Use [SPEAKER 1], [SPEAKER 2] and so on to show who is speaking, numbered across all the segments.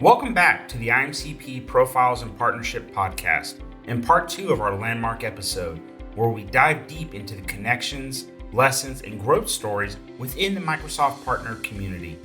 [SPEAKER 1] Welcome back to the IAMCP Profiles and Partnership Podcast, in part 2 of our landmark episode, where we dive deep into the connections, lessons, and growth stories within the Microsoft partner community.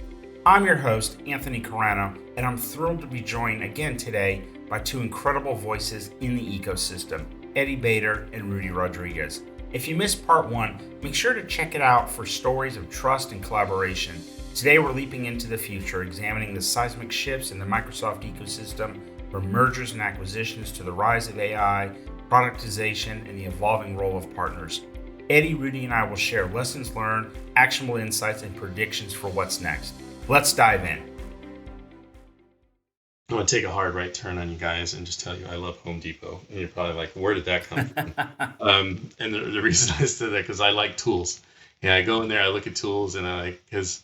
[SPEAKER 1] I'm your host, Anthony Carrano, and I'm thrilled to be joined again today by two incredible voices in the ecosystem, Eddie Bader and Rudy Rodriguez. If you missed part 1, make sure to check it out for stories of trust and collaboration. Today we're leaping into the future, examining the seismic shifts in the Microsoft ecosystem, from mergers and acquisitions to the rise of AI, productization, and the evolving role of partners. Eddie, Rudy, and I will share lessons learned, actionable insights, and predictions for what's next. Let's dive in.
[SPEAKER 2] I'm going to take a hard right turn on you guys and just tell you I love Home Depot. And you're probably like, where did that come from? And the reason I said that, because I like tools. Yeah, I go in there, I look at tools, and because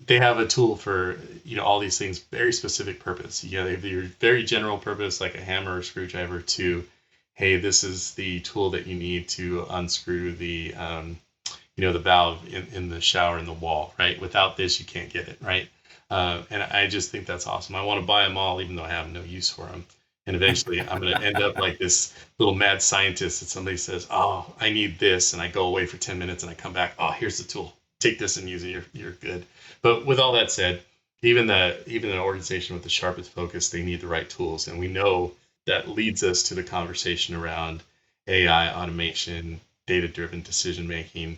[SPEAKER 2] they have a tool for, all these things, very specific purpose. They have your very general purpose, like a hammer or screwdriver, to, hey, this is the tool that you need to unscrew the, the valve in the shower in the wall, right? Without this, you can't get it, right? And I just think that's awesome. I want to buy them all, even though I have no use for them. And eventually I'm going to end up like this little mad scientist that somebody says, oh, I need this. And I go away for 10 minutes and I come back. Oh, here's the tool. Take this and use it. You're good. But with all that said, even an organization with the sharpest focus, they need the right tools. And we know that leads us to the conversation around AI, automation, data-driven decision-making.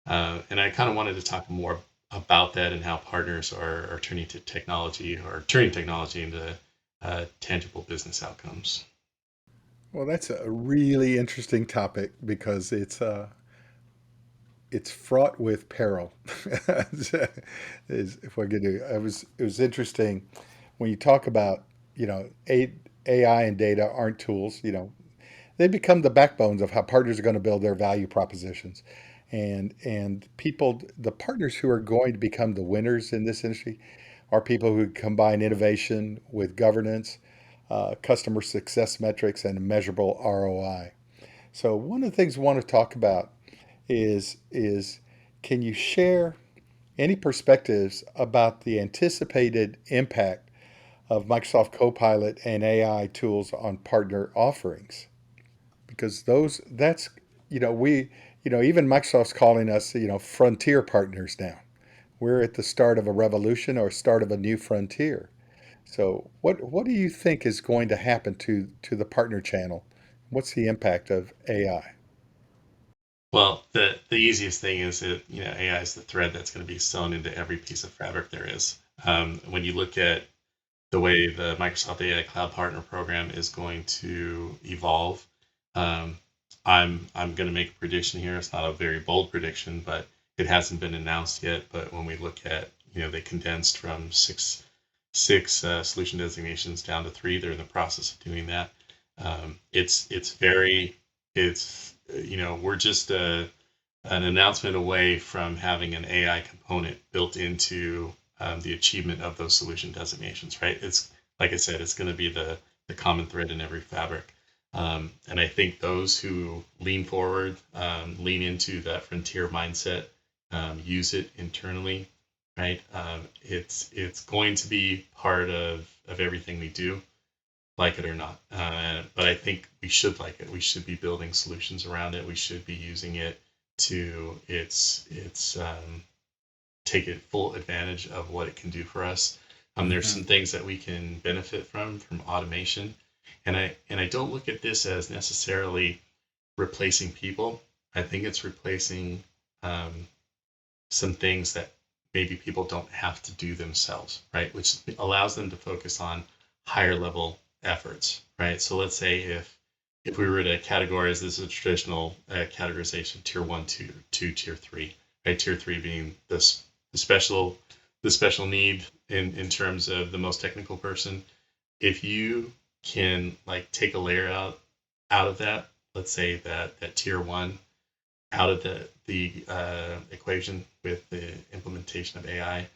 [SPEAKER 2] And I kind of wanted to talk more about that and how partners are turning technology into tangible business outcomes.
[SPEAKER 3] Well, that's a really interesting topic because it's fraught with peril. If we're going to, it was interesting when you talk about AI and data aren't tools. They become the backbones of how partners are going to build their value propositions, and the partners who are going to become the winners in this industry are people who combine innovation with governance, customer success metrics, and measurable ROI. So one of the things we want to talk about is can you share any perspectives about the anticipated impact of Microsoft Copilot and AI tools on partner offerings? Because that's we even Microsoft's calling us frontier partners now. We're at the start of a revolution or start of a new frontier. So what do you think is going to happen to the partner channel? What's the impact of AI?
[SPEAKER 2] Well, the easiest thing is that AI is the thread that's going to be sewn into every piece of fabric there is. When you look at the way the Microsoft AI Cloud Partner Program is going to evolve, um, I'm going to make a prediction here. It's not a very bold prediction, but it hasn't been announced yet. But when we look at, they condensed from six solution designations down to 3. They're in the process of doing that. We're just an announcement away from having an AI component built into the achievement of those solution designations, right? It's like I said, it's going to be the common thread in every fabric. And I think those who lean forward, lean into that frontier mindset, use it internally, right? It's going to be part of everything we do, like it or not. But I think we should like it. We should be building solutions around it. We should be using it to take it full advantage of what it can do for us. There's some things that we can benefit from automation, and I don't look at this as necessarily replacing people. I think it's replacing some things that maybe people don't have to do themselves, right? Which allows them to focus on higher level efforts, right? So let's say if we were to categorize this as a traditional categorization, tier 1, tier 2, tier 3, right? Tier 3 being the special need in terms of the most technical person. If you can like take a layer out of that, let's say that tier 1 out of the equation with the implementation of AI,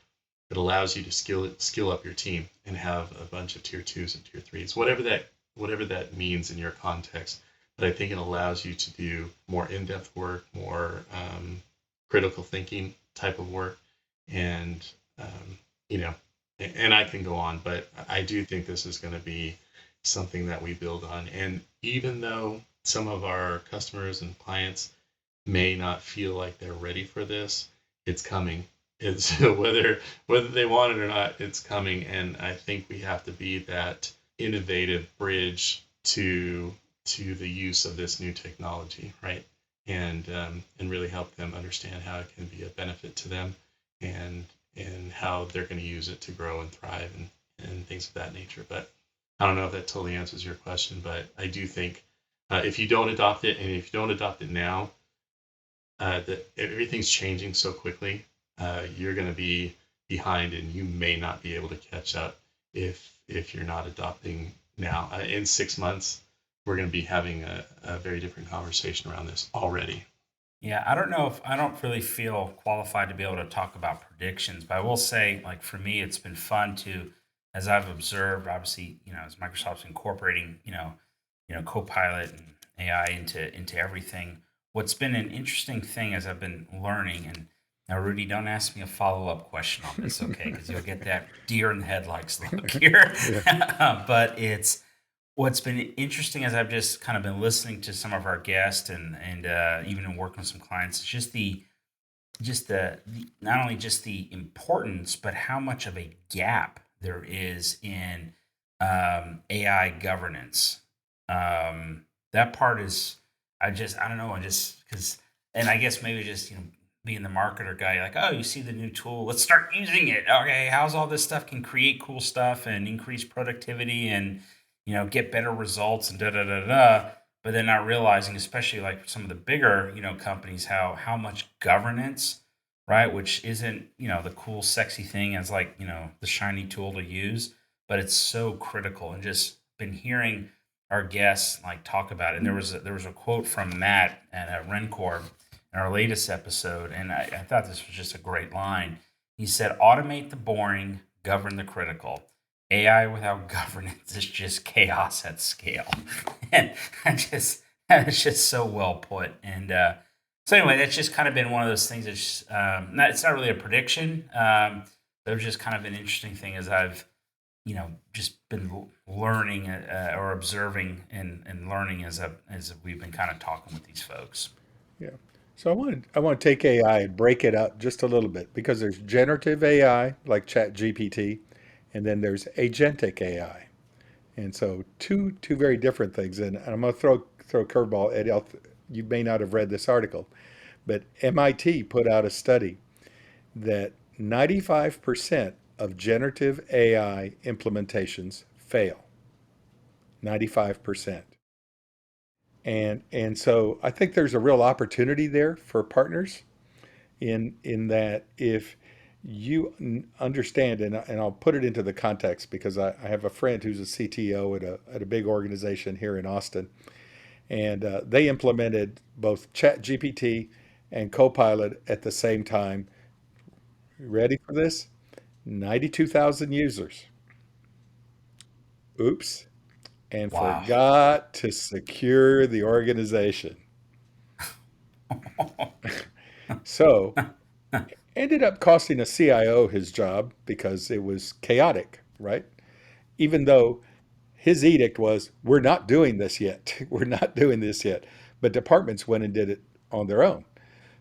[SPEAKER 2] it allows you to skill up your team and have a bunch of tier 2s and tier 3s, whatever that means in your context. But I think it allows you to do more in-depth work, more critical thinking type of work, and and I can go on, but I do think this is going to be something that we build on. And even though some of our customers and clients may not feel like they're ready for this, it's coming. It's whether they want it or not, it's coming. And I think we have to be that innovative bridge to the use of this new technology, right? And really help them understand how it can be a benefit to them, and how they're going to use it to grow and thrive, and things of that nature. But I don't know if that totally answers your question, but I do think if you don't adopt it, and if you don't adopt it now, that everything's changing so quickly, you're going to be behind, and you may not be able to catch up if you're not adopting now. In 6 months, we're going to be having a very different conversation around this already.
[SPEAKER 1] Yeah, I don't know if I don't really feel qualified to be able to talk about predictions, but I will say, like for me, it's been fun to, as I've observed, obviously, as Microsoft's incorporating, Copilot and AI into everything. What's been an interesting thing as I've been learning, and now Rudy, don't ask me a follow-up question on this, okay? Because you'll get that deer in the headlights look here.
[SPEAKER 3] Yeah.
[SPEAKER 1] But it's what's been interesting as I've just kind of been listening to some of our guests and even in working with some clients, it's just the not only just the importance, but how much of a gap there is in AI governance. That part is, I don't know, I just because, and I guess maybe just being the marketer guy, like, oh, you see the new tool, let's start using it. Okay, how's all this stuff can create cool stuff and increase productivity and get better results and da da da da. But then not realizing, especially like some of the bigger companies, how much governance, right? Which isn't the cool sexy thing as like the shiny tool to use, but it's so critical. And just been hearing our guests like talk about it. And there was a quote from Matt at Rencorp in our latest episode, and I thought this was just a great line. He said, "Automate the boring, govern the critical. AI without governance is just chaos at scale." And that's just so well put. And so anyway, that's just kind of been one of those things. It's not really a prediction. But it was just kind of an interesting thing as I've just been learning or observing and learning as we've been kind of talking with these folks.
[SPEAKER 3] Yeah. So I want to take AI and break it up just a little bit because there's generative AI like Chat GPT, and then there's agentic AI. And so two very different things. And I'm going to throw a curveball, Eddie. You may not have read this article, but MIT put out a study that 95% of generative AI implementations fail. 95%. And so I think there's a real opportunity there for partners in that if you understand, and I'll put it into the context because I have a friend who's a CTO at a big organization here in Austin, and they implemented both Chat GPT and Copilot at the same time. Ready for this? 92,000 users. Oops. And
[SPEAKER 1] Wow.
[SPEAKER 3] forgot to secure the organization. So ended up costing a CIO his job because it was chaotic, right? Even though his edict was, we're not doing this yet. We're not doing this yet. But departments went and did it on their own.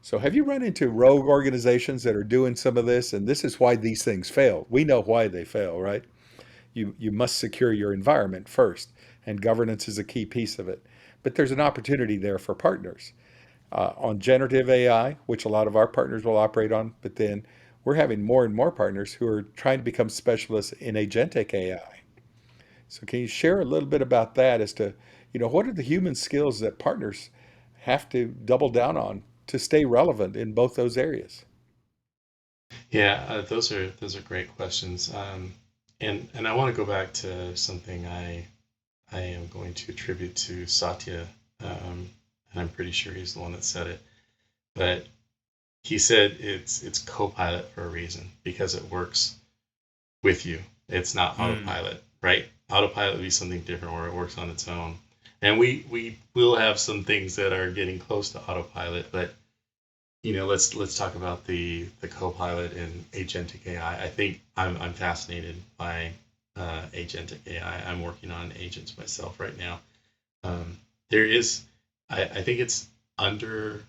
[SPEAKER 3] So have you run into rogue organizations that are doing some of this? And this is why these things fail. We know why they fail, right? You must secure your environment first, and governance is a key piece of it. But there's an opportunity there for partners on generative AI, which a lot of our partners will operate on. But then we're having more and more partners who are trying to become specialists in agentic AI. So can you share a little bit about that as to, what are the human skills that partners have to double down on to stay relevant in both those areas?
[SPEAKER 2] Yeah, those are great questions. And I want to go back to something I am going to attribute to Satya, and I'm pretty sure he's the one that said it. But he said it's Copilot for a reason because it works with you. It's not
[SPEAKER 1] Mm.
[SPEAKER 2] autopilot, right? Autopilot would be something different where it works on its own. And we will have some things that are getting close to autopilot, but let's talk about the Copilot and agentic AI. I think I'm fascinated by agentic AI. I'm working on agents myself right now. There is, I think it's under,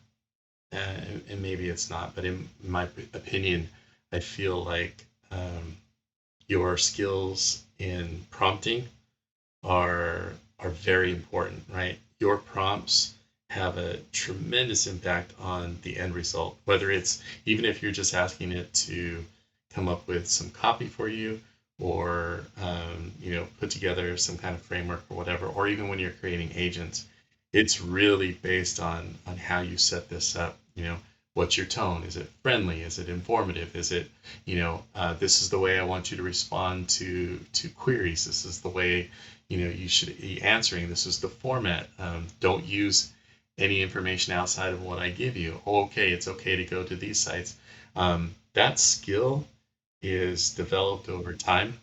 [SPEAKER 2] and maybe it's not, but in my opinion, I feel like your skills in prompting are very important, right? Your prompts have a tremendous impact on the end result, whether it's even if you're just asking it to come up with some copy for you or put together some kind of framework or whatever, or even when you're creating agents, it's really based on how you set this up. What's your tone? Is it friendly? Is it informative? Is it, this is the way I want you to respond to queries. This is the way, you should be answering. This is the format. Don't use any information outside of what I give you. Oh, okay, it's okay to go to these sites. That skill is developed over time.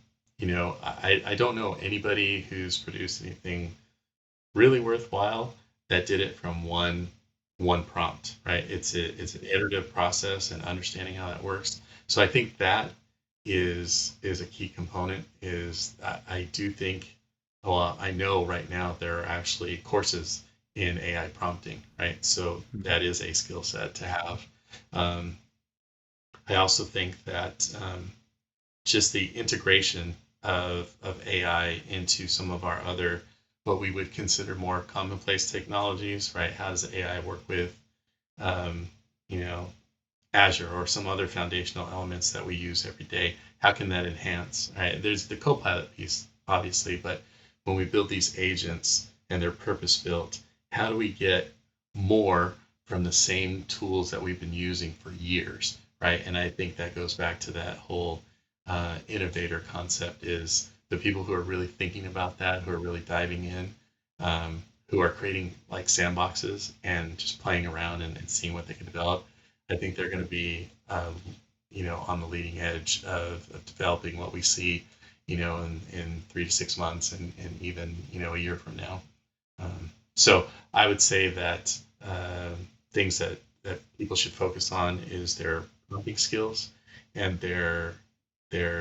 [SPEAKER 2] I don't know anybody who's produced anything really worthwhile that did it from one prompt, right? It's an iterative process and understanding how that works. So I think that is a key component. I do think, well, I know right now there are actually courses in AI prompting, right? So that is a skill set to have. Um, I also think that just the integration of AI into some of our other, what we would consider more commonplace technologies, right? How does AI work with, um, you know, Azure or some other foundational elements that we use every day? How can that enhance? Right? There's the Copilot piece, obviously, but when we build these agents and they're purpose built, how do we get more from the same tools that we've been using for years, right? And I think that goes back to that whole innovator concept is the people who are really thinking about that, who are really diving in, who are creating like sandboxes and just playing around and seeing what they can develop. I think they're going to be, on the leading edge of developing what we see, in 3 to 6 months and even, a year from now. So I would say that things that people should focus on is their coding skills and their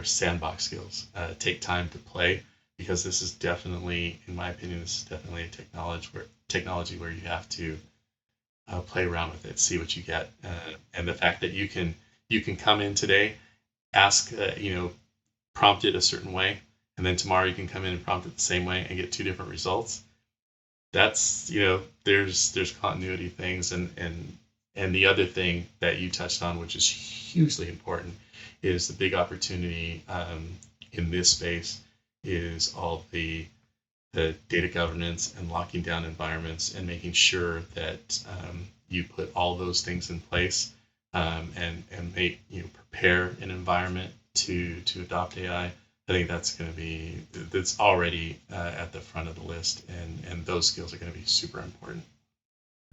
[SPEAKER 2] sandbox skills. Take time to play because this is definitely, in my opinion, this is definitely a technology where you have to play around with it, see what you get, and the fact that you can come in today, ask, prompt it a certain way, and then tomorrow you can come in and prompt it the same way and get two different results. That's there's continuity things and the other thing that you touched on, which is hugely important, is the big opportunity in this space is all the data governance and locking down environments and making sure that you put all those things in place and make prepare an environment to adopt AI. I think that's already at the front of the list, and those skills are going to be super important.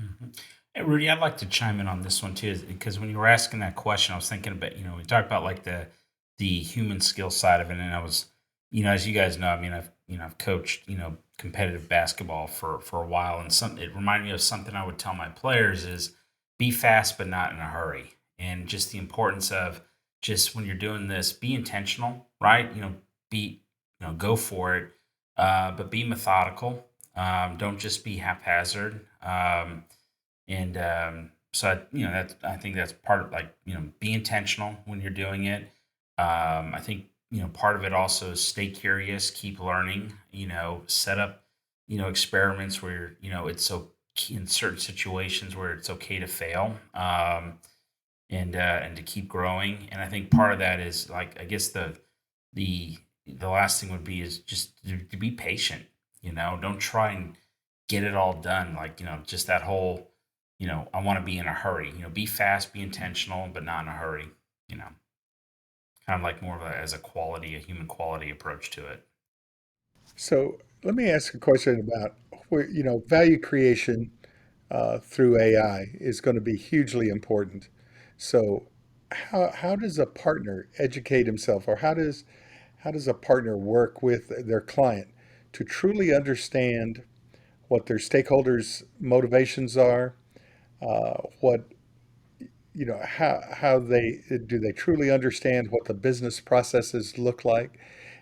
[SPEAKER 1] Mhm. Hey, Rudy, I'd like to chime in on this one too, because when you were asking that question, I was thinking about, we talked about like the human skill side of it, and I was, as you guys know, I mean, I've coached, competitive basketball for a while, and it reminded me of something I would tell my players is be fast but not in a hurry, and just the importance of just when you're doing this, be intentional, right? Go for it, but be methodical. Don't just be haphazard. And so I think that's part of like be intentional when you're doing it. I think part of it also is stay curious, keep learning. Set up experiments where it's so in certain situations where it's okay to fail. And to keep growing. And I think part of that is like I guess the the last thing would be is just to be patient. Don't try and get it all done. Like just that whole I want to be in a hurry. Be fast, be intentional, but not in a hurry. You know, kind of like more of as a human quality approach to it.
[SPEAKER 3] So let me ask a question about where, value creation through AI is going to be hugely important. So how does a partner educate himself, or how does a partner work with their client to truly understand what their stakeholders' motivations are, what how they truly understand what the business processes look like,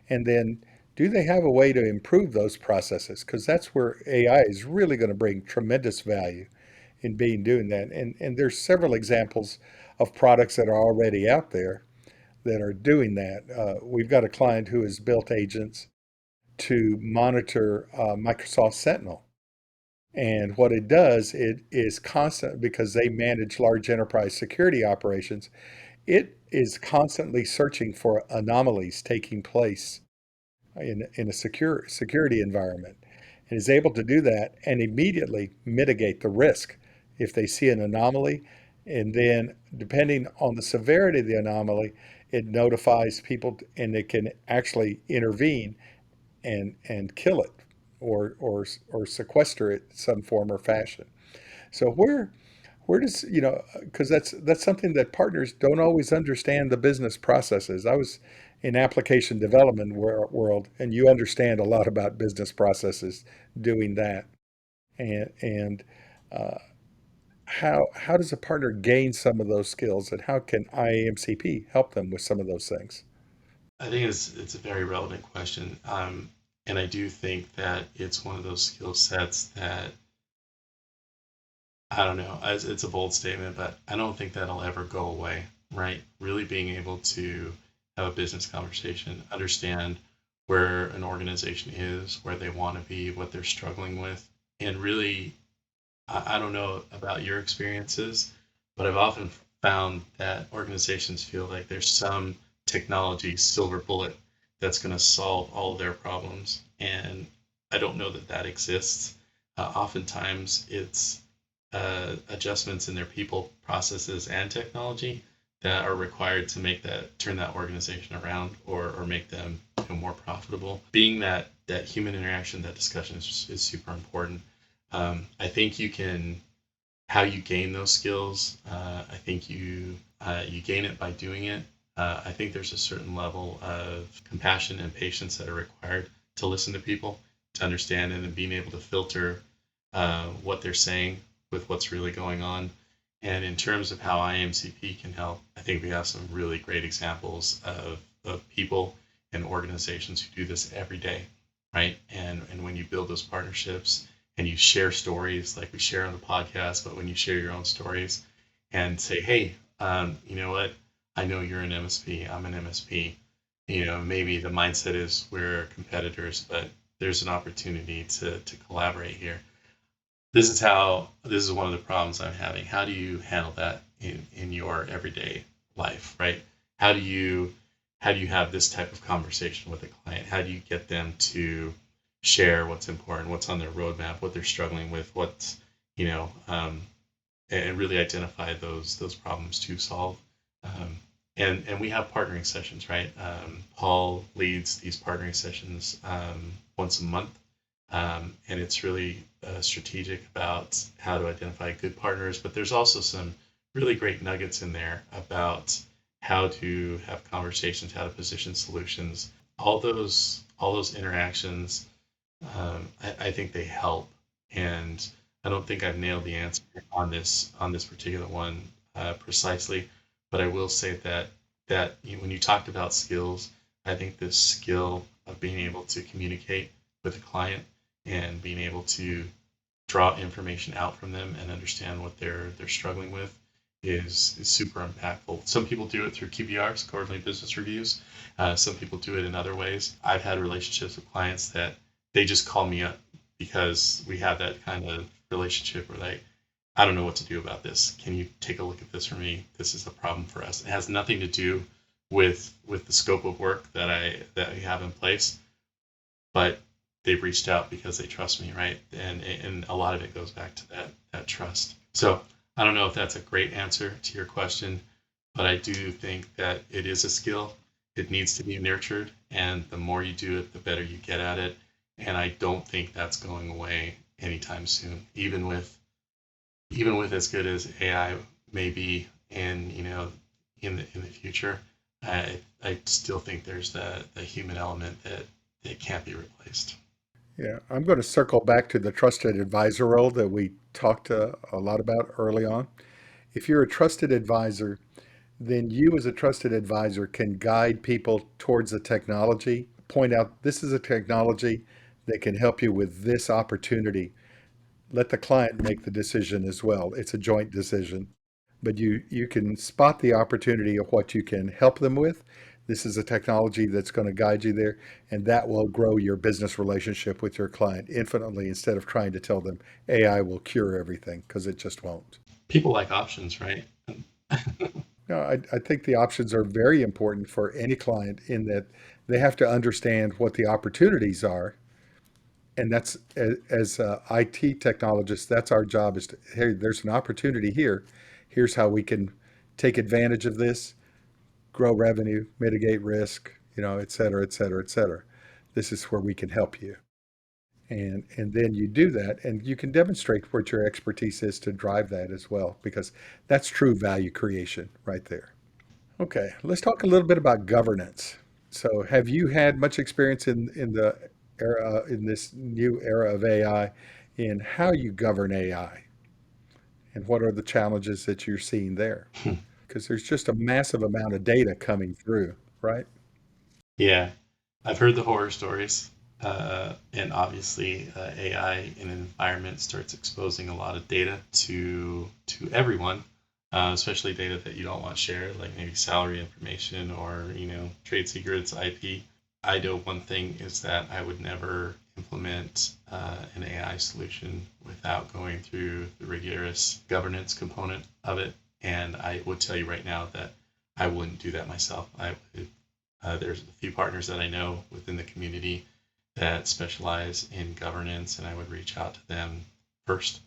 [SPEAKER 3] and then do they have a way to improve those processes? Because that's where AI is really going to bring tremendous value in being doing that. And there's several examples of products that are already out there that are doing that. We've got a client who has built agents to monitor Microsoft Sentinel. And what it does, it is constant because they manage large enterprise security operations. It is constantly searching for anomalies taking place in a security environment, and is able to do that and immediately mitigate the risk if they see an anomaly. And then, depending on the severity of the anomaly, it notifies people and it can actually intervene and kill it or sequester it in some form or fashion. So where does because that's something that partners don't always understand the business processes. I was in application development world, and you understand a lot about business processes doing that. And uh, how does a partner gain some of those skills, and how can IAMCP help them with some of those things?
[SPEAKER 2] I think it's a very relevant question, and I do think that it's one of those skill sets that I don't know. It's a bold statement, but I don't think that'll ever go away, right? Really being able to have a business conversation, understand where an organization is, where they want to be, what they're struggling with, and really, I don't know about your experiences, but I've often found that organizations feel like there's some technology silver bullet that's going to solve all of their problems, and I don't know that that exists. Oftentimes, it's adjustments in their people, processes, and technology that are required to make that turn that organization around or make them more profitable. Being that human interaction, that discussion is super important. I think you can how you gain those skills. I think you gain it by doing it. I think there's a certain level of compassion and patience that are required to listen to people, to understand, and then being able to filter what they're saying with what's really going on. And in terms of how IMCP can help, I think we have some really great examples of people and organizations who do this every day, right? And when you build those partnerships and you share stories like we share on the podcast, but when you share your own stories and say, hey, you know what? I know you're an MSP. I'm an MSP. Maybe the mindset is we're competitors, but there's an opportunity to collaborate here. This is one of the problems I'm having. How do you handle that in your everyday life, right? How do you have this type of conversation with a client? How do you get them to share what's important, what's on their roadmap, what they're struggling with, what's you know, and really identify those problems to solve. Um, and we have partnering sessions, right? Paul leads these partnering sessions once a month, and it's really strategic about how to identify good partners. But there's also some really great nuggets in there about how to have conversations, how to position solutions. All those interactions, I think they help. And I don't think I've nailed the answer on this particular one precisely, but I will say that when you talked about skills, I think this skill of being able to communicate with a client and being able to draw information out from them and understand what they're struggling with is super impactful. Some people do it through QBRs, quarterly business reviews. Some people do it in other ways. I've had relationships with clients that they just call me up because we have that kind of relationship where I don't know what to do about this. Can you take a look at this for me? This is a problem for us. It has nothing to do with the scope of work that we have in place, but they've reached out because they trust me, right? And a lot of it goes back to that trust. So I don't know if that's a great answer to your question, but I do think that it is a skill. It needs to be nurtured, and the more you do it, the better you get at it. And I don't think that's going away anytime soon, even with as good as AI may be in the future. I still think there's the human element that it can't be replaced.
[SPEAKER 3] Yeah, I'm going to circle back to the trusted advisor role that we talked a lot about early on. If you're a trusted advisor, then you as a trusted advisor can guide people towards the technology, point out this is a technology that can help you with this opportunity. Let the client make the decision as well. It's a joint decision, but you can spot the opportunity of what you can help them with. This is a technology that's going to guide you there, and that will grow your business relationship with your client infinitely instead of trying to tell them AI will cure everything, because it just won't.
[SPEAKER 2] People like options, right?
[SPEAKER 3] No, I think the options are very important for any client in that they have to understand what the opportunities are. And that's as IT technologists, that's our job is to, hey, there's an opportunity here. Here's how we can take advantage of this, grow revenue, mitigate risk, et cetera, et cetera, et cetera. This is where we can help you. And then you do that and you can demonstrate what your expertise is to drive that as well, because that's true value creation right there. Okay, let's talk a little bit about governance. So, have you had much experience in the era in this new era of AI in how you govern AI, and what are the challenges that you're seeing there? Because there's just a massive amount of data coming through, right?
[SPEAKER 2] Yeah, I've heard the horror stories, and obviously AI in an environment starts exposing a lot of data to everyone, especially data that you don't want shared, like maybe salary information or trade secrets, IP. I know one thing is that I would never implement an AI solution without going through the rigorous governance component of it, and I would tell you right now that I wouldn't do that myself. I would there's a few partners that I know within the community that specialize in governance, and I would reach out to them first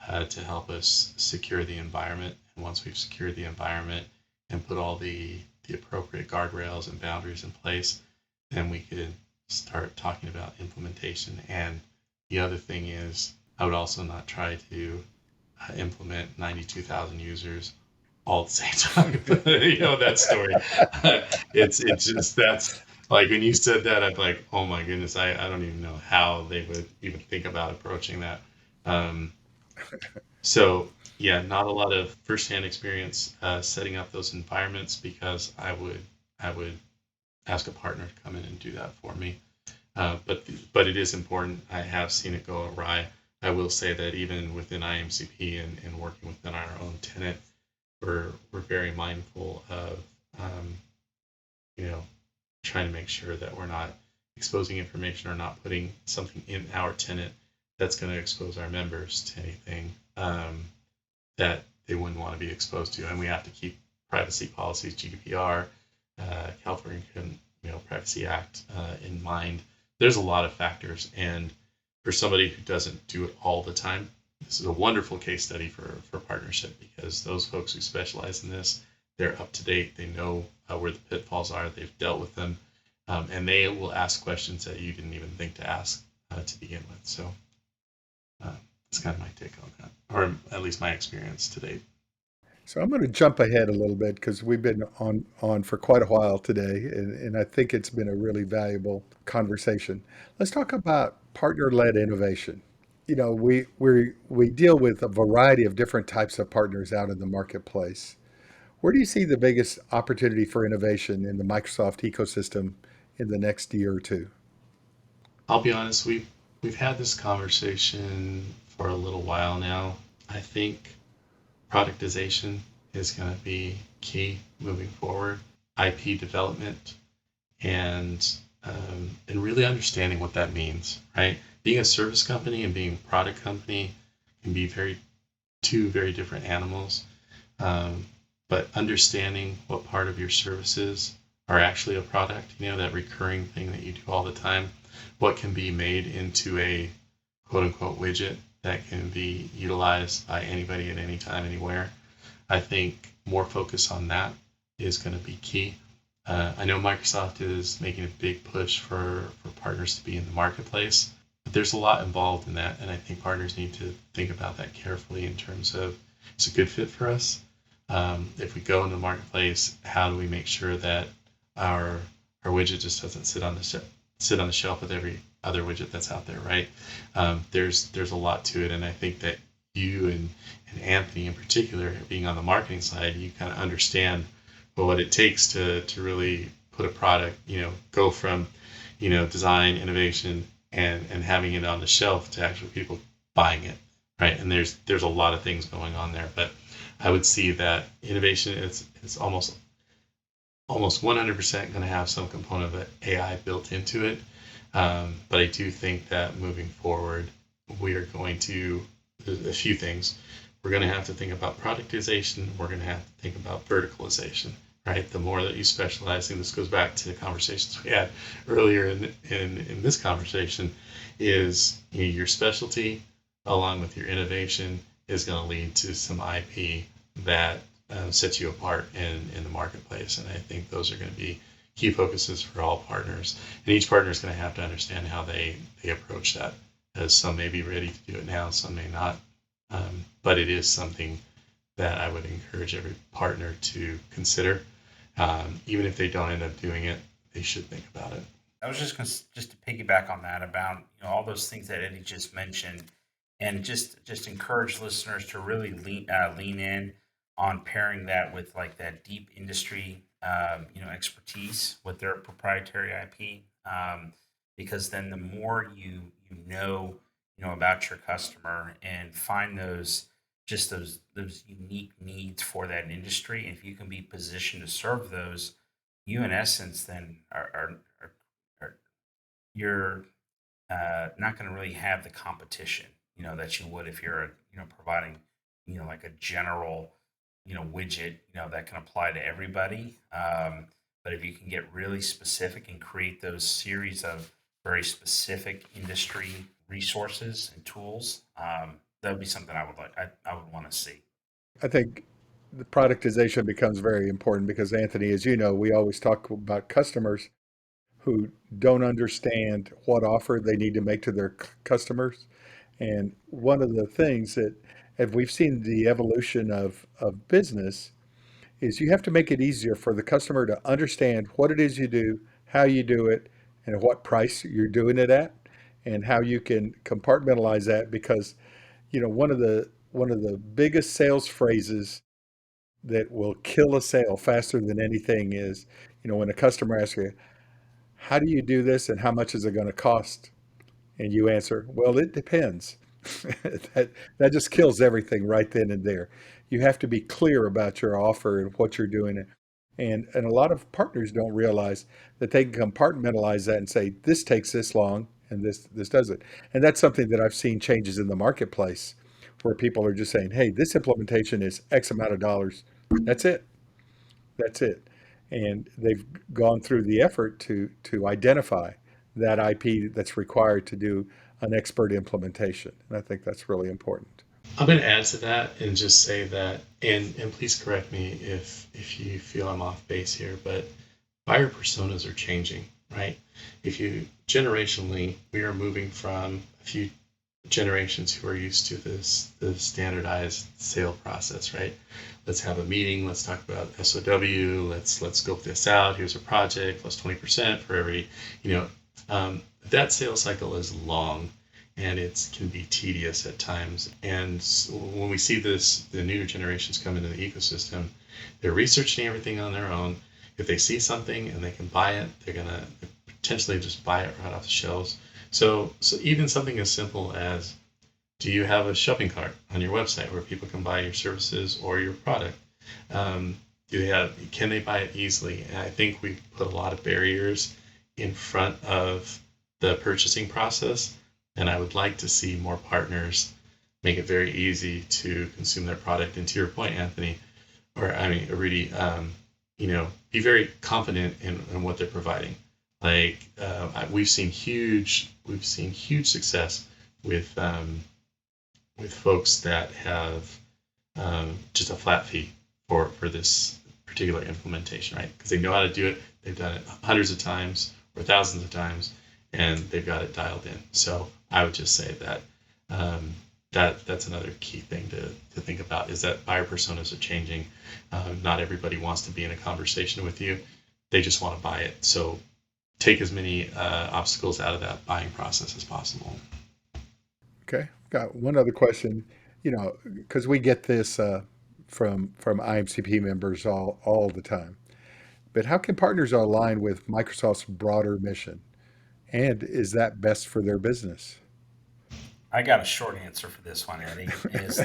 [SPEAKER 2] to help us secure the environment. And once we've secured the environment and put all the appropriate guardrails and boundaries in place, then we could start talking about implementation. And the other thing is, I would also not try to implement 92,000 users all at the same time. That story. It's just that's like when you said that, I'm like, oh my goodness, I don't even know how they would even think about approaching that. Um, so yeah, not a lot of firsthand experience setting up those environments because I would ask a partner to come in and do that for me. But it is important. I have seen it go awry. I will say that even within IAMCP and working within our own tenant, we're very mindful of you know trying to make sure that we're not exposing information or not putting something in our tenant that's going to expose our members to anything that they wouldn't want to be exposed to. And we have to keep privacy policies, GDPR, California Privacy Act in mind. There's a lot of factors, and for somebody who doesn't do it all the time, this is a wonderful case study for partnership, because those folks who specialize in this, they're up to date. They know where the pitfalls are. They've dealt with them, and they will ask questions that you didn't even think to ask to begin with. So that's kind of my take on that, or at least my experience to date.
[SPEAKER 3] So I'm going to jump ahead a little bit because we've been on for quite a while today, and I think it's been a really valuable conversation. Let's talk about partner-led innovation. We deal with a variety of different types of partners out in the marketplace. Where do you see the biggest opportunity for innovation in the Microsoft ecosystem in the next year or two?
[SPEAKER 2] I'll be honest, we've had this conversation for a little while now. I think productization is going to be key moving forward. IP development and really understanding what that means, right? Being a service company and being a product company can be two very different animals. But understanding what part of your services are actually a product, that recurring thing that you do all the time, what can be made into a quote unquote widget that can be utilized by anybody at any time, anywhere. I think more focus on that is going to be key. I know Microsoft is making a big push for partners to be in the marketplace, but there's a lot involved in that, and I think partners need to think about that carefully in terms of, it's a good fit for us. If we go into the marketplace, how do we make sure that our widget just doesn't sit on the shelf with every other widget that's out there, right? There's a lot to it, and I think that you and Anthony in particular, being on the marketing side, you kind of understand what it takes to really put a product, go from, design, innovation, and having it on the shelf to actually people buying it, right? And there's a lot of things going on there, but I would see that innovation is almost 100% going to have some component of AI built into it. But I do think that moving forward, we are going to, a few things. We're going to have to think about productization. We're going to have to think about verticalization, right? The more that you specialize, and this goes back to the conversations we had earlier in this conversation, is your specialty along with your innovation is going to lead to some IP that sets you apart in the marketplace. And I think those are going to be key focuses for all partners. And each partner is going to have to understand how they approach that, as some may be ready to do it now, some may not. But it is something that I would encourage every partner to consider. Even if they don't end up doing it, they should think about it.
[SPEAKER 1] I was just to piggyback on that about all those things that Eddie just mentioned, and just encourage listeners to really lean in on pairing that with like that deep industry expertise with their proprietary IP, because then the more you know about your customer and find those unique needs for that industry, and if you can be positioned to serve those, you in essence then are you're not going to really have the competition, that you would if you're, providing, like a general, widget, that can apply to everybody. But if you can get really specific and create those series of very specific industry resources and tools, that would be something I would want to see.
[SPEAKER 3] I think the productization becomes very important because, Anthony, as you know, we always talk about customers who don't understand what offer they need to make to their customers. And one of the things that, if we've seen the evolution of business, is you have to make it easier for the customer to understand what it is you do, how you do it, and at what price you're doing it at, and how you can compartmentalize that. Because one of the biggest sales phrases that will kill a sale faster than anything is, when a customer asks you, how do you do this and how much is it going to cost? And you answer, well, it depends. That just kills everything right then and there. You have to be clear about your offer and what you're doing. And a lot of partners don't realize that they can compartmentalize that and say, this takes this long and this does it. And that's something that I've seen changes in the marketplace where people are just saying, hey, this implementation is X amount of dollars. That's it. That's it. And they've gone through the effort to identify that IP that's required to do an expert implementation. And I think that's really important.
[SPEAKER 2] I'm going to add to that and just say that, and please correct me if you feel I'm off base here, but buyer personas are changing, right? If you generationally, we are moving from a few generations who are used to the standardized sale process, right? Let's have a meeting. Let's talk about SOW. Let's scope this out. Here's a project. Plus 20% for every, that sales cycle is long, and it can be tedious at times. And when we see the new generations come into the ecosystem, they're researching everything on their own. If they see something and they can buy it, they're gonna potentially just buy it right off the shelves. So even something as simple as, do you have a shopping cart on your website where people can buy your services or your product? Can they buy it easily? And I think we put a lot of barriers in front of the purchasing process, and I would like to see more partners make it very easy to consume their product. And to your point, Anthony, Rudy, be very confident in what they're providing. Like we've seen huge success with folks that have just a flat fee for this particular implementation, right? Because they know how to do it. They've done it hundreds of times or thousands of times, and they've got it dialed in. So I would just say that that's another key thing to think about, is that buyer personas are changing. Not everybody wants to be in a conversation with you. They just want to buy it. So take as many obstacles out of that buying process as possible.
[SPEAKER 3] Okay. Got one other question. because we get this from IMCP members all the time. But how can partners align with Microsoft's broader mission? And is that best for their business?
[SPEAKER 1] I got a short answer for this one, Eddie. Is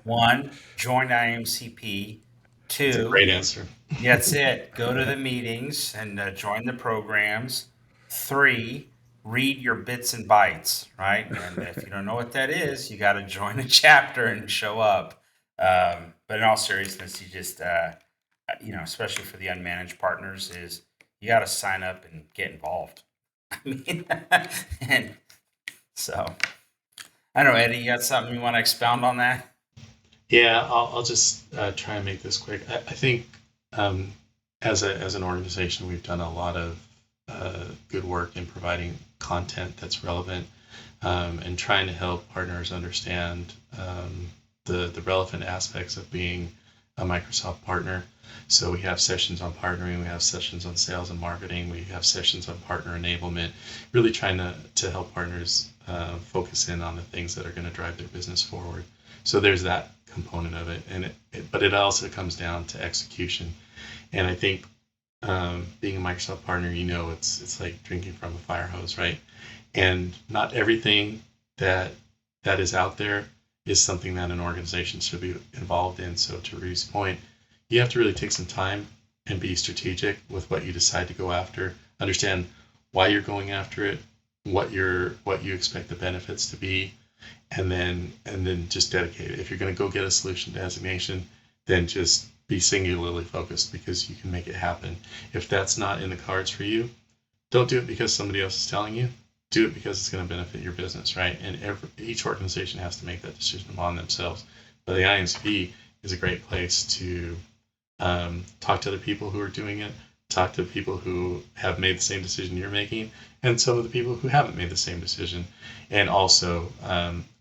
[SPEAKER 1] one, join IMCP.
[SPEAKER 2] It's a
[SPEAKER 1] Two,
[SPEAKER 2] great answer.
[SPEAKER 1] that's it. Go to the meetings and join the programs. Three, read your bits and bytes, right? And if you don't know what that is, you got to join a chapter and show up. But in all seriousness, you just, especially for the unmanaged partners, is you got to sign up and get involved. I mean, and so I don't know, Eddie, you got something you want to expound on that?
[SPEAKER 2] Yeah, I'll just try and make this quick. I think um, as an organization, we've done a lot of good work in providing content that's relevant and trying to help partners understand the relevant aspects of being a Microsoft partner. So we have sessions on partnering, we have sessions on sales and marketing, we have sessions on partner enablement, really trying to help partners focus in on the things that are going to drive their business forward. So there's that component of it, and but it also comes down to execution. And I think being a Microsoft partner, it's like drinking from a fire hose, right? And not everything that that is out there is something that an organization should be involved in. So to Rudy's point, you have to really take some time and be strategic with what you decide to go after. Understand why you're going after it, what you expect the benefits to be, and then just dedicate it. If you're going to go get a solution designation, then just be singularly focused because you can make it happen. If that's not in the cards for you, don't do it because somebody else is telling you. Do it because it's going to benefit your business, right? And each organization has to make that decision upon themselves. But the INSP is a great place to talk to other people who are doing it, talk to people who have made the same decision you're making, and some of the people who haven't made the same decision. And also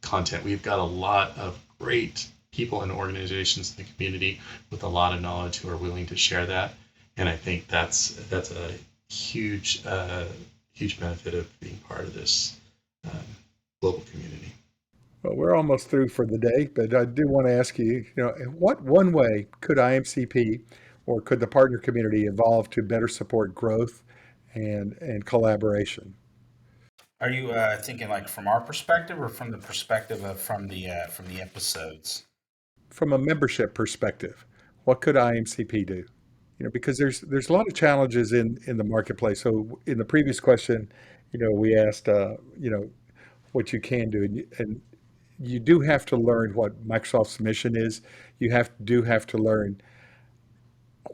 [SPEAKER 2] content. We've got a lot of great people and organizations in the community with a lot of knowledge who are willing to share that. And I think that's a huge huge benefit of being part of this um, global community.
[SPEAKER 3] Well, we're almost through for the day, but I do want to ask you, what one way could IMCP or could the partner community evolve to better support growth and collaboration?
[SPEAKER 1] Are you thinking like from our perspective or from the perspective of from the episodes?
[SPEAKER 3] From a membership perspective, what could IMCP do? Because there's a lot of challenges in the marketplace. So in the previous question, we asked, what you can do, and you do have to learn what Microsoft's mission is. You have to learn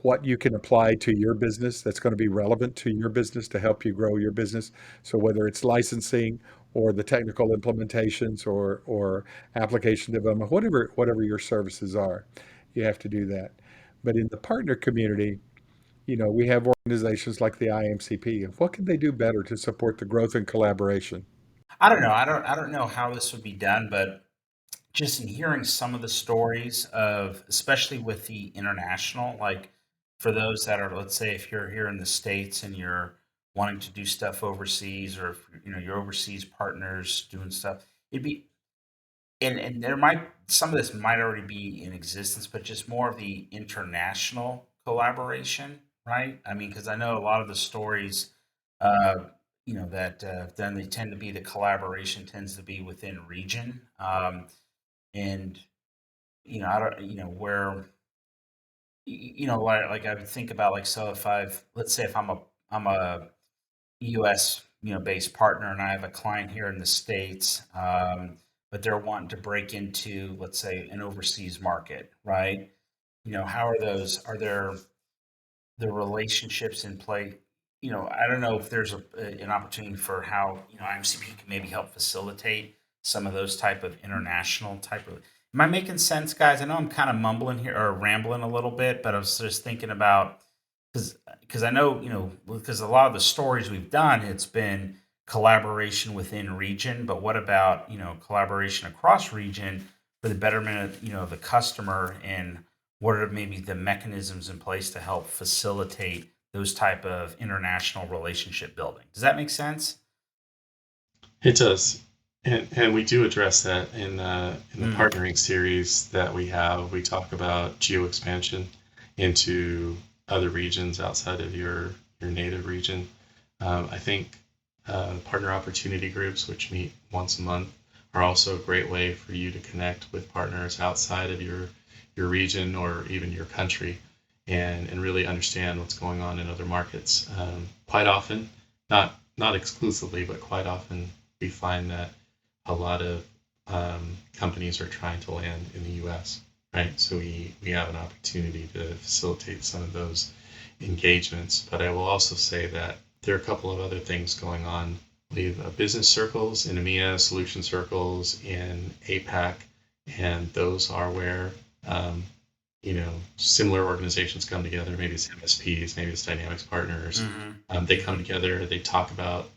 [SPEAKER 3] what you can apply to your business that's going to be relevant to your business to help you grow your business. So whether it's licensing or the technical implementations or application development, whatever your services are, you have to do that. But in the partner community, we have organizations like the IMCP, and what can they do better to support the growth and collaboration?
[SPEAKER 1] I don't know. I don't know how this would be done, but just in hearing some of the stories of, especially with the international, like for those that are, let's say, if you're here in the States and you're wanting to do stuff overseas, or if, your overseas partners doing stuff, it'd be, and there might, some of this might already be in existence, but just more of the international collaboration, right? I mean, because I know a lot of the stories, uh, that then they tend to be, the collaboration tends to be within region. And I don't, where, like I would think about, like, so if let's say if I'm a US, based partner, and I have a client here in the States, but they're wanting to break into, let's say, an overseas market, right? How are there the relationships in play? I don't know if there's an opportunity for how, IMCP can maybe help facilitate some of those type of international type of. Am I making sense, guys? I know I'm kind of mumbling here or rambling a little bit, but I was just thinking about, because I know, because a lot of the stories we've done, it's been collaboration within region, but what about, collaboration across region for the betterment of, the customer, and what are maybe the mechanisms in place to help facilitate those type of international relationship building? Does that make sense?
[SPEAKER 2] It does. And we do address that in the partnering series that we have. We talk about geo expansion into other regions outside of your native region. I think partner opportunity groups, which meet once a month, are also a great way for you to connect with partners outside of your region or even your country, and really understand what's going on in other markets. Quite often, not exclusively, but quite often, we find that a lot of companies are trying to land in the U.S., right? So we have an opportunity to facilitate some of those engagements. But I will also say that there are a couple of other things going on. We have business circles in EMEA, solution circles in APAC, and those are where similar organizations come together. Maybe it's MSPs, maybe it's Dynamics partners. They come together, they talk about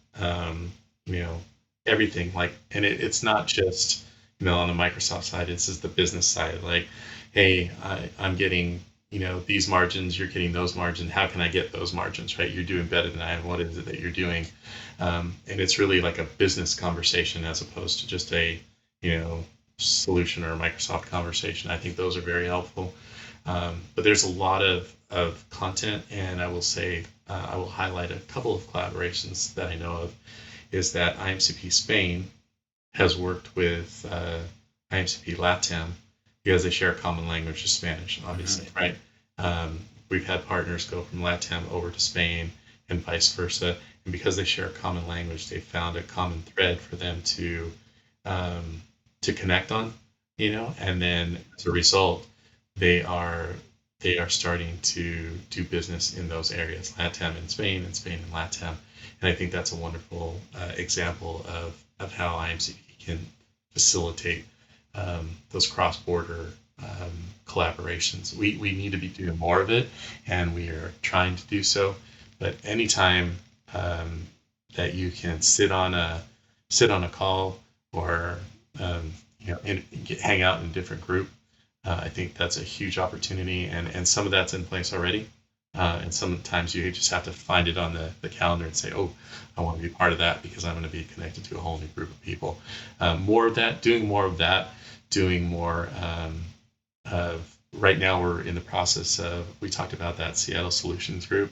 [SPEAKER 2] you know everything, like, and it's not just on the Microsoft side. It's just the business side. Like, hey, I'm getting these margins, you're getting those margins. How can I get those margins? Right? You're doing better than I am. What is it that you're doing? And it's really like a business conversation as opposed to just a solution or a Microsoft conversation. I think those are very helpful. But there's a lot of content, and I will say I will highlight a couple of collaborations that I know of. Is that IMCP Spain has worked with IMCP LATAM because they share a common language of Spanish, obviously, right? We've had partners go from LATAM over to Spain and vice versa. And because they share a common language, they found a common thread for them to connect on, and then as a result, they are starting to do business in those areas, LATAM and Spain and LATAM. And I think that's a wonderful example of how IMCP can facilitate those cross-border collaborations. We need to be doing more of it, and we are trying to do so. But anytime that you can sit on a call or hang out in a different group, I think that's a huge opportunity, and some of that's in place already. And sometimes you just have to find it on the calendar and say, oh, I want to be part of that because I'm going to be connected to a whole new group of people. More of that, doing more of, right now we're in the process of, we talked about that Seattle Solutions Group.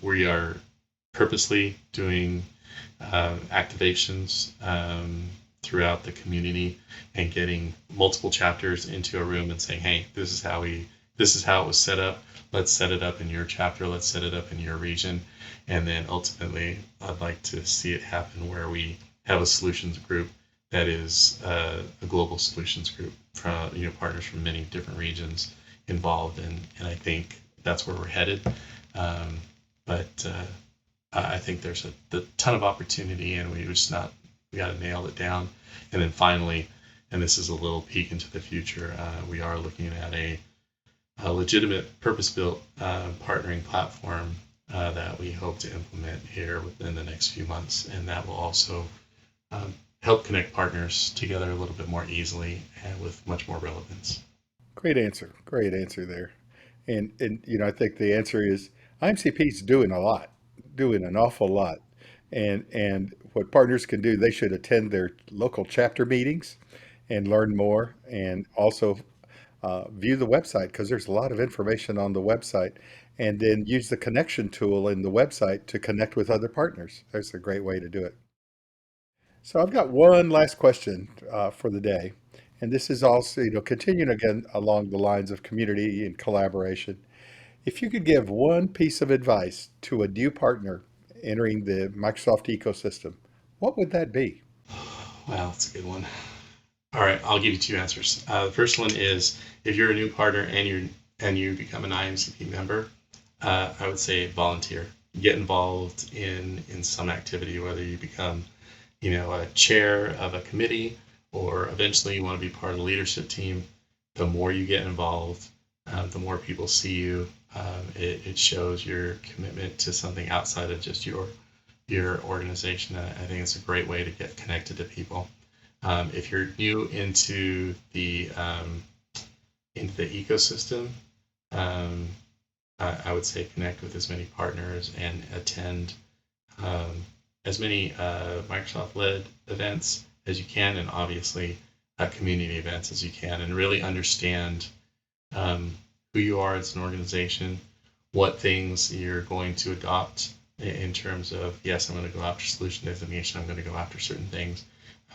[SPEAKER 2] We are purposely doing activations throughout the community and getting multiple chapters into a room and saying, hey, this is how it was set up. Let's set it up in your chapter. Let's set it up in your region. And then ultimately, I'd like to see it happen where we have a solutions group that is a global solutions group from partners from many different regions involved. And I think that's where we're headed. But I think there's a ton of opportunity, and we got to nail it down. And then finally, and this is a little peek into the future, we are looking at a legitimate purpose-built partnering platform that we hope to implement here within the next few months, and that will also help connect partners together a little bit more easily and with much more relevance.
[SPEAKER 3] Great answer there. And I think the answer is IMCP's doing a lot, doing an awful lot. And what partners can do, they should attend their local chapter meetings and learn more, and also view the website, because there's a lot of information on the website, and then use the connection tool in the website to connect with other partners. That's a great way to do it. So I've got one last question for the day, and this is also, continuing again along the lines of community and collaboration. If you could give one piece of advice to a new partner entering the Microsoft ecosystem, what would that be?
[SPEAKER 2] Wow, that's a good one. All right, I'll give you two answers. The first one is, if you're a new partner and you become an IMCP member, I would say volunteer. Get involved in some activity, whether you become a chair of a committee, or eventually you want to be part of the leadership team. The more you get involved, the more people see you. It shows your commitment to something outside of just your organization. I think it's a great way to get connected to people. If you're new into the ecosystem, I would say connect with as many partners and attend as many Microsoft-led events as you can, and obviously at community events as you can, and really understand who you are as an organization, what things you're going to adopt in terms of, yes, I'm going to go after solution designation, I'm going to go after certain things,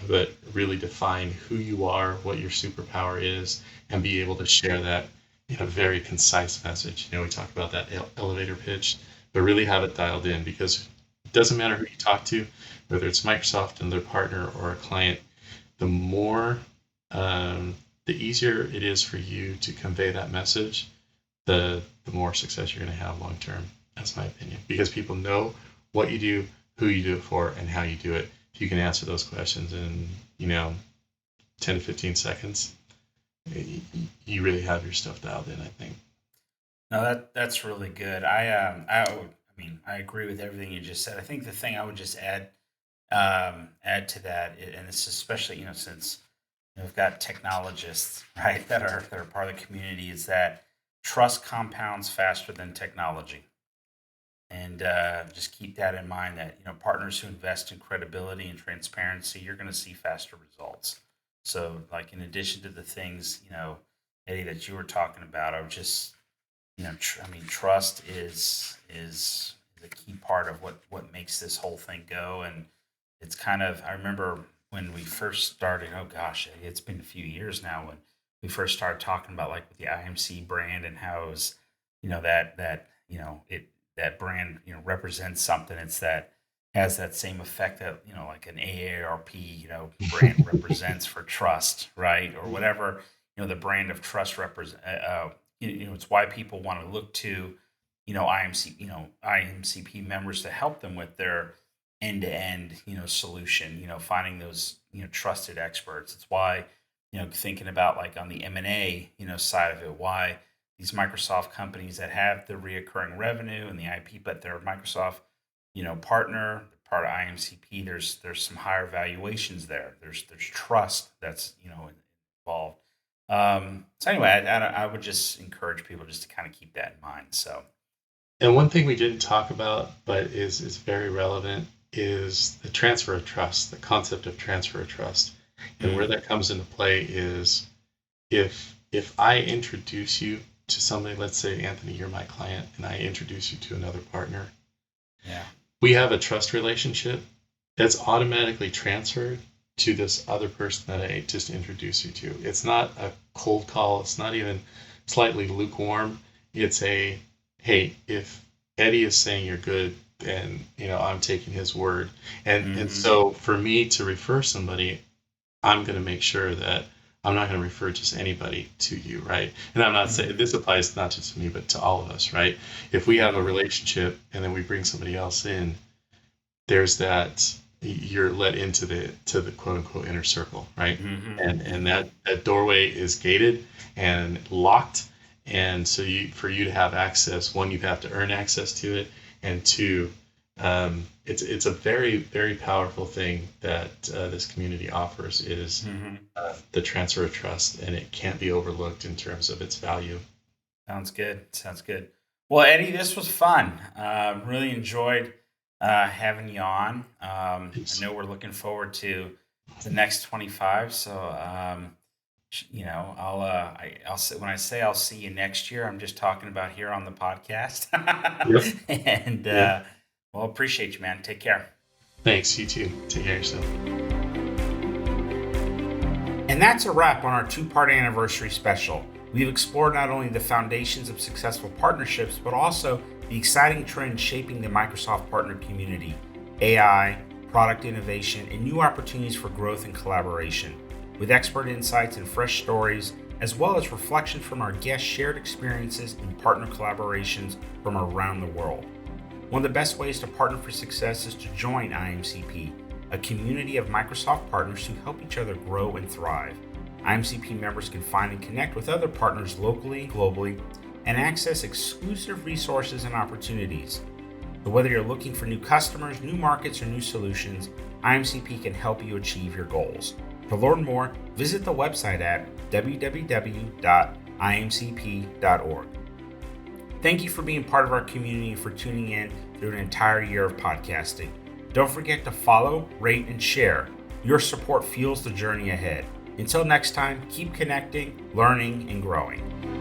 [SPEAKER 2] but really define who you are, what your superpower is, and be able to share that in a very concise message. We talk about that elevator pitch, but really have it dialed in, because it doesn't matter who you talk to, whether it's Microsoft and their partner or a client, the more, the easier it is for you to convey that message, the more success you're going to have long term. That's my opinion, because people know what you do, who you do it for, and how you do it. If you can answer those questions in 10 to 15 seconds, you really have your stuff dialed in, I think.
[SPEAKER 1] No, that's really good. I agree with everything you just said. I think the thing I would just add to that, and it's especially since we've got technologists, right, that are part of the community, is that trust compounds faster than technology. And just keep that in mind, that partners who invest in credibility and transparency, you're going to see faster results. So, like, in addition to the things Eddie, that you were talking about, I would just trust is a key part of what makes this whole thing go. And it's kind of, I remember when we first started, oh gosh, it's been a few years now, when we first started talking about, like, with the IMC brand, and how it was that brand represents something. It's that has that same effect that like an AARP brand represents for trust, right, or whatever the brand of trust represent. It's why people want to look to IMCP members to help them with their end-to-end solution, finding those trusted experts. It's why thinking about, like, on the M&A side of it, why these Microsoft companies that have the reoccurring revenue and the IP, but they're a Microsoft partner, part of IMCP, there's some higher valuations there. There's trust that's involved. So anyway, I would just encourage people just to kind of keep that in mind. So,
[SPEAKER 2] and one thing we didn't talk about, but is very relevant, is the transfer of trust, the concept of transfer of trust. And where that comes into play is, if I introduce you to somebody, let's say, Anthony, you're my client, and I introduce you to another partner.
[SPEAKER 1] Yeah.
[SPEAKER 2] We have a trust relationship that's automatically transferred to this other person that I just introduced you to. It's not a cold call. It's not even slightly lukewarm. It's a, hey, if Eddie is saying you're good, then I'm taking his word. And so for me to refer somebody, I'm going to make sure that I'm not going to refer just anybody to you, right? And I'm not saying, this applies not just to me, but to all of us, right? If we have a relationship and then we bring somebody else in, there's that, you're let into the quote unquote inner circle, right? And that doorway is gated and locked. And so for you to have access, one, you have to earn access to it, and two, it's a very, very powerful thing that this community offers, is the transfer of trust, and it can't be overlooked in terms of its value.
[SPEAKER 1] Sounds good. Well, Eddie, this was fun. Really enjoyed having you on. I know we're looking forward to the next 25. So, I'll say, when I say I'll see you next year, I'm just talking about here on the podcast.
[SPEAKER 2] Yep.
[SPEAKER 1] And well, appreciate you, man. Take care.
[SPEAKER 2] Thanks. You too. Take care of yourself.
[SPEAKER 1] And that's a wrap on our 2-part anniversary special. We've explored not only the foundations of successful partnerships, but also the exciting trends shaping the Microsoft partner community: AI, product innovation, and new opportunities for growth and collaboration. With expert insights and fresh stories, as well as reflections from our guests' shared experiences and partner collaborations from around the world. One of the best ways to partner for success is to join IMCP, a community of Microsoft partners who help each other grow and thrive. IMCP members can find and connect with other partners locally and globally, and access exclusive resources and opportunities. So whether you're looking for new customers, new markets, or new solutions, IMCP can help you achieve your goals. To learn more, visit the website at www.imcp.org. Thank you for being part of our community and for tuning in through an entire year of podcasting. Don't forget to follow, rate, and share. Your support fuels the journey ahead. Until next time, keep connecting, learning, and growing.